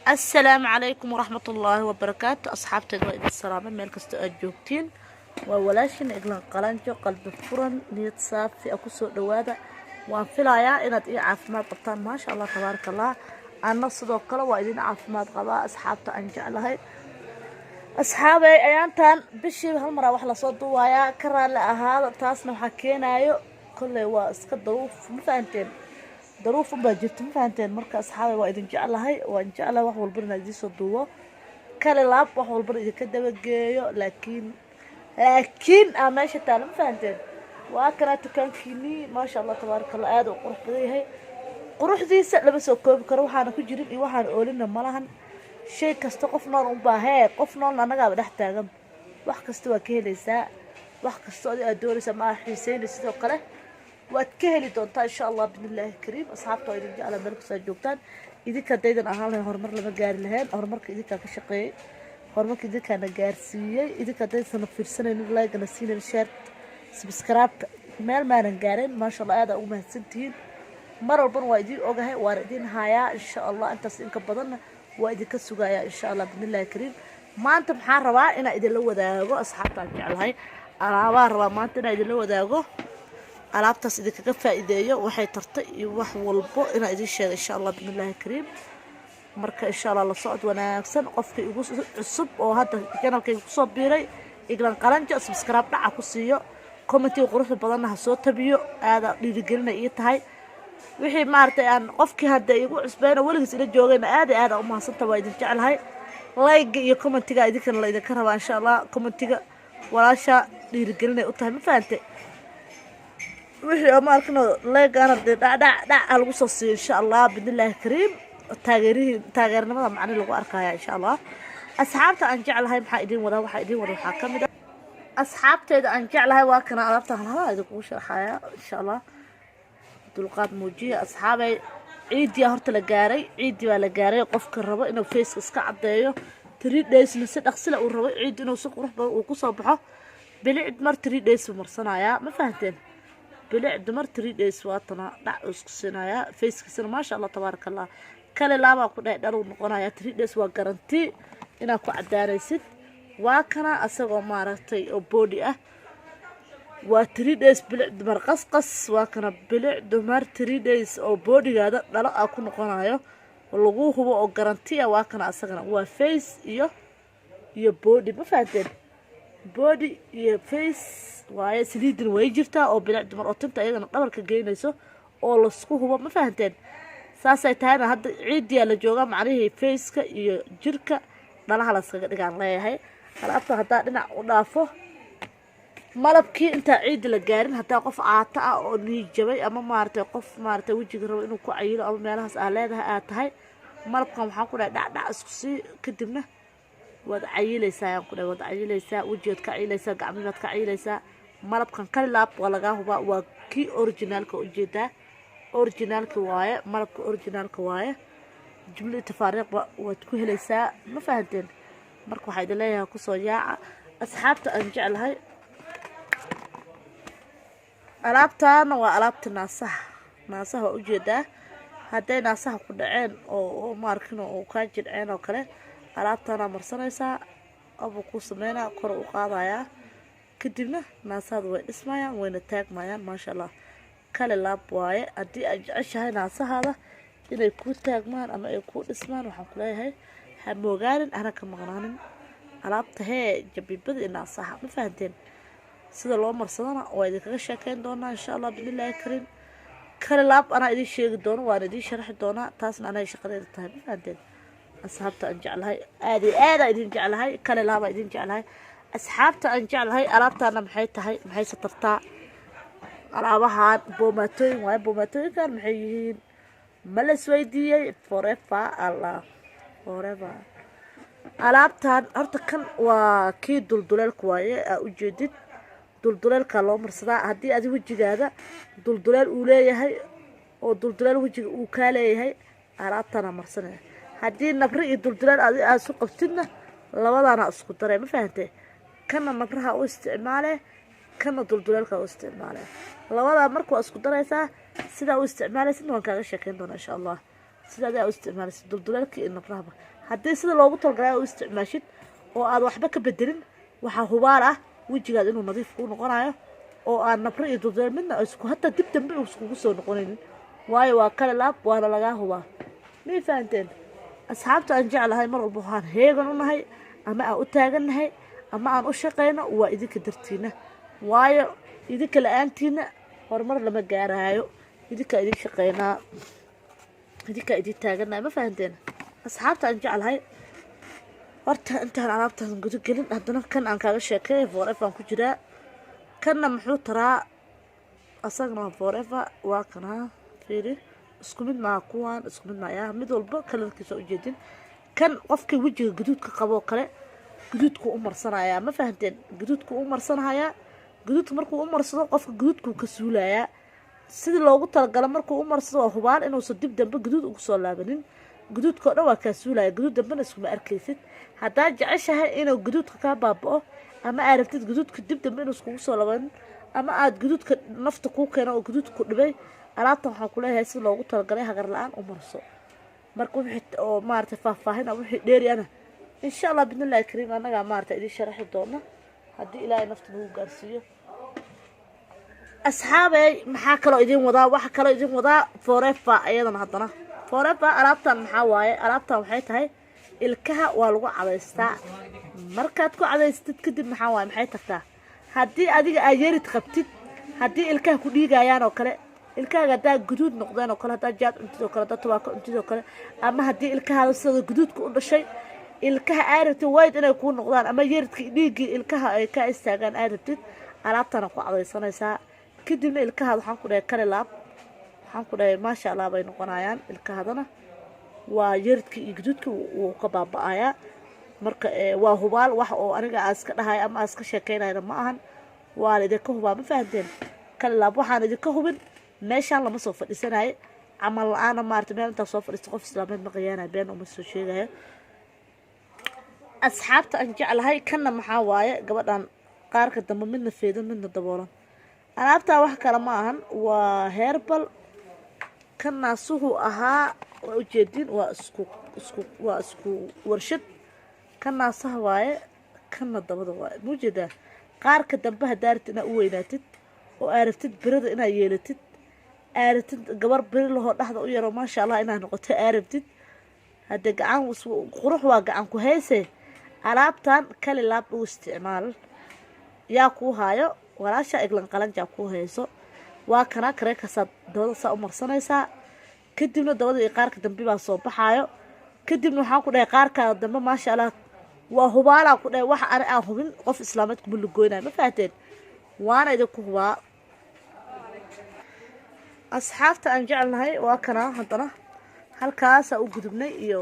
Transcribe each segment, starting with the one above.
السلام عليكم ورحمة الله وبركاته. أصحابتي وإذا السلامة ميل كستو أجوكتين وولاشين إقلان قلانجو قلب فرن نيت صافي أكسو دوادا وان فيلايا إناد إيه عافماد قبطان ما شاء الله تبارك الله أنا صدو قلا وإذين عافماد قبا أصحابتا أنجع لهاي أصحابي أيانتان بشي هالمرا وحلا صدو وايا كرا لأهاد تاسنا وحكينا يو كل واسك الظروف مفانتين ظروف باجرت مفانتين مركا أصحابي وإذن جعلهاي وإن جعلها وحول برنا دي صدوه كالي لاب وحول برنا إذا كده بقيو لكن ماشي تالا مفانتين وأكنا تكانكيني ما شاء الله تبارك الله آد وقروح بديهي قروح دي لبسو كوب كروحانا كجرين إي وحان أولينا مالهن شيء كستو قفنا رنباهي قفنا لنقا بدحتاقم wax kasta waa ka helaysaa wax kasta oo aad doonaysa ma xiiseynaysa sidoo kale waad ka heli doontaa insha Allah bismillaahi kariim asxaabta idin jecel meel kasta joogtaan idinka daydan ahaan lahayn horumar lama gaari lahayn horumarka idinka ka shaqeeyay horumarka idinka na gaarsiiyay idinka daydan fiirsanaynin like na siinay share subscribe meel maanan gaarin ma sha Allah aad u mahadsantiin mar walba waa idin ogahay waa idin hayaa insha Allah intaas in ka badan waa idinka sugayaa insha Allah bismillaahi kariim maanta maxaan rabaa inaan idin la wadaago asxaabtaan jecelahay alaabaa rabaa maanta inaan idin la wadaago alaabtaas idinkaga faa'iideeyo waxay tartay iyo wax walbo inaan idin sheego insha Allah bismillaahi kariim marka insha Allah la socod wanaagsan qofkii ugu cusub oo hadda channelkayga ku soo biiray iglan qalanjo subscribe dhaca ku siiyo commentiga quruxda badanna ha soo tabiyo aad dhiirigelina ii tahay wixii maartay aan qofkii hadda igu cusbayna waligiis ila joogayna aad u mahadsantahay waa idin jecelahay like iyo commentiga idinkan la idinka rabaa insha Allah commentiga walaasha dhiirigelinay u tahay ma fahamtay wixii ama arkno like ana dhac lagu soo siiyo insha Allah bismillaahi kariim taageernimada macna lagu arkaya insha Allah asxaabta aan jecelahay maxaa idin wada waxa kamid ah asxaabteeda aan jecelahay waa kana alaabta halaha idinku sharaxaya insha Allah dulqaad muujiya asxaabay ciidii horta la gaaray ciidii waa la gaaray qofka rabo inuu face iska cadeeyo 3 days si dhaqsila uu rabo ciid inuu si qurux badan uu ku soo baxo bilicd mar 3 days marsanaya ma fahanteen bilicd mar 3 days waatana dhac isku sinaya face-kiisana ma sha Allah tabarakallah kale laaba ku dhaar uu noqonaya 3 days waa guarantee inaad ku cadaanaysid waa kana asagoo maaragtay oo body ah waa 3 days bilicd mar qasqas waa kana bilicd mar 3 days oo bodygaada dhalo ah ku noqonayo lagu hubo oo guarantee waa kana asagana waa face iyo body ma fahanteen body iyo face waaye saliidin way jirtaa oo bilicd mar oo tinta ayadana dhabarka geynayso oo la isku hubo ma fahanteen saasay taayna hadda ciidiya la jooga macnaheedu face-ka iyo jirka dhalaha la iskaga dhigaan leeyahay alaabta hadda dhinac u dhaafo malabkii inta ciid la gaarin hadaa qof aata ah oo niijabay ama maartay qof maartay wajiga rabo inuu ku cayilo ama meelahaas leedahay aad tahay malabkan waxaan ku dhahay dhac isku sii kadibna wad cayilaysaa aan ku dhahay wad cayilaysaa wajiga ka cayilaysaa gacmaha ka cayilaysaa malabkan kala laab waa laga huba waa kii originalka u jeedaa originalka waaye malabka originalka waaye jumlada tafaariiq waad ku helaysaa ma fahanteen marka waxa idin leeyahay ku soo yaaca asxaabta aan jecelahay alaabtaana waa alaabta naasaha u jeedaa haday naasaha ku dhaceen oo maarkino oo ka jidceen oo kale alaabtaana marsanaysaa abu ku sameeyna kor u qaadaya kadibna naasada way dhismayaan wayna taagmayaan ma sha Allah kale laab waaye hadii aad jeceshahay naasahada inay ku taagmaan ama ay ku dhismaan waxaan ku leeyahay ha moogaanin ana ka maqnaanin alaabta jabibada naasaha ma fahanteen sida loo marsadana oo idinkaga sheekeyn doonaa insha Allah bismillaahi kariim kale laab ana idin sheegi doono waan idin sharaxi doonaa taasna ana shaqadeeda tahay ma fahanteen asxaabta aan jecelahay aad idin jecelahay kale laab idin jecelahay asxaabta aan jecelahay alaabtaana maxay tahay maxay satartaa alaabahan boomatooyin waaye boomatooyinkan maxay yihiin ma la isweydiiyay forever Allah forever alaabtan horta kan waa kii dulduleelka waaye u jeedid dulduleelka loo marsadaa hadii aad wajigaada dulduleel uu leeyahay oo dulduleel wajiga uu ka leeyahay alaabtana marsanay hadii nabri iyo dulduleel aad isku qabtidna labadana isku daray ma fahanteen kana nabraha u isticmaalay kana dulduleelka u isticmaalay labada markuu isku daraysaa sida u isticmaalaysid waan kaaga sheekeyn doonaa insha Allah sidaad u isticmaalaysid dulduleelka iyo nabrahaba haddii sida loogu talagalay u isticmaashid oo aad waxba ka bedelin waxaa hubaal ah wejigaad inuu nadiif kuu noqonayo oo aan nabro iyo dulduleel midna isku hataa dib dambe iskugu soo noqonaynin waayo waa kale laab waana lagaa hubaa mii fahanteen asxaabta aan jeclahay mar walba waxaan heegan u nahay ama aan u taagannahay ama aan u shaqayno waa idinka dartiina waayo idinka la-aantiina horumar lama gaaraayo idinkaa idin shaqaynaa idinkaa idin taagannahay ma fahanteen asxaabta aan jeclahay horta intaan alaabtaan guda gelin haddana kan aan kaaga sheekay forever aan ku jiraa kanna muxuu taraa asagana waa forever waa kanaa fiiri isku mid maaha kuwaan isku mid maayaa mid walba kalarkiisa ujeedin kan qofkii wejiga gaduudka qaboo kale gaduudku u marsanayaa ma fahanteen gaduudku u marsanayaa gaduudka markuu u marsado qofka gaduudkuu ka suulayaa sidii loogu talagala markuu u marsado waa hubaal inuusan dib dambe gaduud ugu soo laabanin gaduudkao dhan waa kaa suulaya gaduud dambena iskuma arkaysid haddaad jeceshahay inuu gaduudka kaa baaba'o ama aad rabtid gaduudka dib dambe inuu iskugu soo laabanin ama aad gaduudka nafta kuu keeno oo gaduudka ku dhibay alaabtan waxaan kuleeyahay si loogu talagalay hagar la-aan u marso marka wixii oo maaragtay faahfaahina wixii dheeri ana insha allah bidnillahi kariim annagaa maaragtay idin sharaxi doona haddii ilaahay nafta nagu gaarsiiyo asxaabey maxaa kaloo idin wadaa waxa kaloo idin wadaa forever ayadana haddana forever alaabtan maxaa waaye alaabtan waxay tahay ilkaha waa lagu cadaystaa markaad ku cadaystid kadib maxaa waaye maxay tagtaa haddii adiga aad yerid qabtid haddii ilkaha ku dhiigayaan oo kale ilkahaaga haddaa guduud noqdeen oo kale haddaa jaad cuntid oo kale haddaa tubaako cuntid oo kale ama haddii ilkahaada sida guduudka u dhashay ilkaha aad rabtid wayd inay kuu noqdaan ama yeridka dhiiggii ilkaha ay ka istaagaan aad rabtid alaabtana ku cadaysanaysaa kadibna ilkahaada waxaan ku dhahay kale laab waxaan ku dhahay maasha allah bay noqonayaan ilkahadana waa yeridkii iyo guduudka wuu ka baaba'ayaa marka waa hubaal wax oo aniga aan iska dhahay ama aan iska sheekaynayna ma ahan waa la idinka hubaa ma fahanteen kale laab waxaan idinka hubin meeshaan lama soo fadhiisanayo camal la-aana maarata meel intaa soo fadhiista qof islaameed ma qayaanaya been uma soo sheegayo asxaabta aan jeclahay kanna maxaa waaye gabadhan qaarka dambe midna feedan midna daboolan alaabtaa wax kale ma ahan waa herbal kanna suhuu ahaa waa ujeedin waa isku warshad kanna sah waaye kanna dabada waaye muujeedaa qaarka dambe haddaa rabtid inaad u weynaatid oo aad rabtid birada inaad yeelatid aad rabtid gabar biri lahoo dhexda u yaro maasha allah inaad noqoto aad rabtid haddee gacan qurux waa gacan ku hayse alaabtan kali laab u isticmaal yaa kuu haayo walaasha eglan qalanjaa kuu hayso waa kana kareekasaad dabada saa u marsanaysaa kadibna dabada iyo qaarka dambe baa soo baxaayo kadibna waxaan ku dhahay qaarkaa dambe maasha allah waa hubaalaa ku dhahay waxa ani aan hubin qof islaameed kuma lagoynayo ma fahateen waana idinku hubaa asxaabta aan jecelnahay waa kana haddana halkaasaa u gudubnay iyo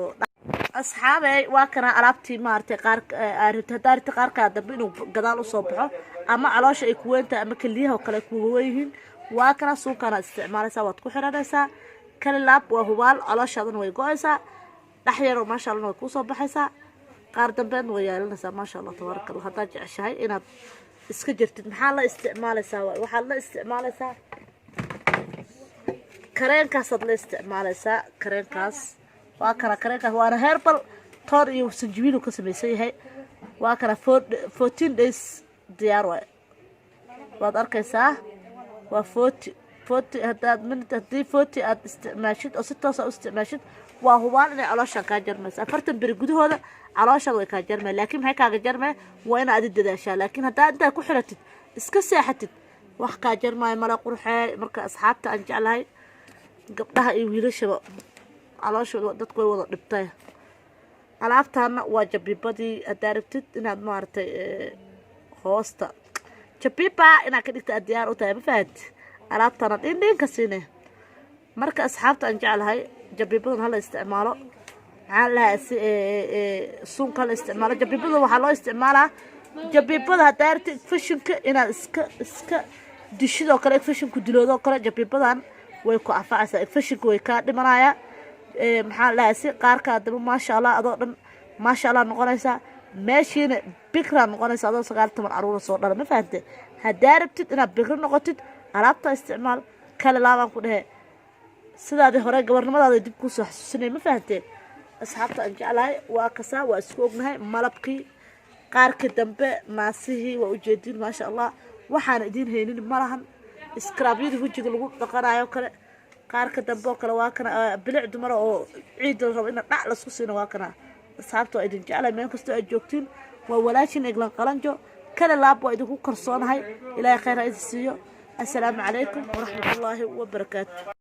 asxaabey waa kana alaabtii maaragtay haddaa rabtid qaarkaa dambe inuu gadaal usoo baxo ama caloosha ay ku weyntahay ama keliyaha oo kale ay ku waweyihiin waa kana suunkaanaad isticmaalaysaa waad ku xiranaysaa kali laab waa hubaal calooshaadana way go-aysaa dhex yaroo maasha allahna way kuusoo baxaysaa qaar dambeedna way yeelanaysaa maasha allah tabaaraka allah haddaad jeceshahay inaad iska jirtid maxaa la isticmaalaysaa waay waxaad la isticmaalaysaa kareenkaasaad la isticmaalaysaa kareenkaas waa kana kareenkaas waana herbal toor iyo sanjabiilu ka samaysan yahay waa kana 14 days diyaar waay waad arkaysaa waa 40 haddaad minute haddii 40 aad isticmaashid oo si toosa u isticmaashid waa hubaan inay calooshaan kaa jarmaysa 40 beri gudahooda calooshaada way kaa jarmay laakiin maxay kaaga jarmay waa inaad adi dadaashaa laakiin haddaad intaad ku xiratid iska seexatid wax kaa jarmaayo mala qurxee marka asxaabta aan jeclahay gabdhaha iyo wiilashaba calooshooda dadku way wada dhibtay alaabtaana waa jabibadii haddaa rabtid inaad maaragtay hoosta jabiba inaad ka dhigta aad diyaar u tahay ma fahad alaabtaana dhindhinka siine marka asxaabta aan jeclahay jabibadan hala isticmaalo maxaa lahaa suunka hala isticmaalo jabibada waxaa loo isticmaalaa jabibada haddaa rabtid fashinka inaad iska dishidoo kale fashinku diloodoo kale jabibadan way ku anfacaysaa fashinka way kaa dhimanayaa maxaa lahaa si qaarkaa daba maasha allah adoo dhan maasha allah noqonaysaa meeshiina bikraa noqonaysa adoo 19 caruura soo dhala ma fahante haddaa rabtid inaad bikri noqotid alaabta isticmaal kale laabaan ku dhehe sidaadii hore gabarnimadaada dib kusoo xasuusinay ma fahanteen asxaabta aan jeclahay waa kasaa waa isku ognahay malabkii qaarka dambe naasihii waa ujeedin maasha allah waxaan idiin haynin malahan iskraabyadii wejiga lagu dhaqanayo kale qaarka dambe oo kale waa kana bilic dumar oo ciid la rabo in dhac la isku siino waa kana asxaabta waa idin jeclahay meel kastoo aad joogtiin waa walaashin eglan qalanjo kale laab waa idinku kalsoonahay ilaahay khayr ha idin siiyo assalaamu calaykum waraxmatullaahi wabarakaatu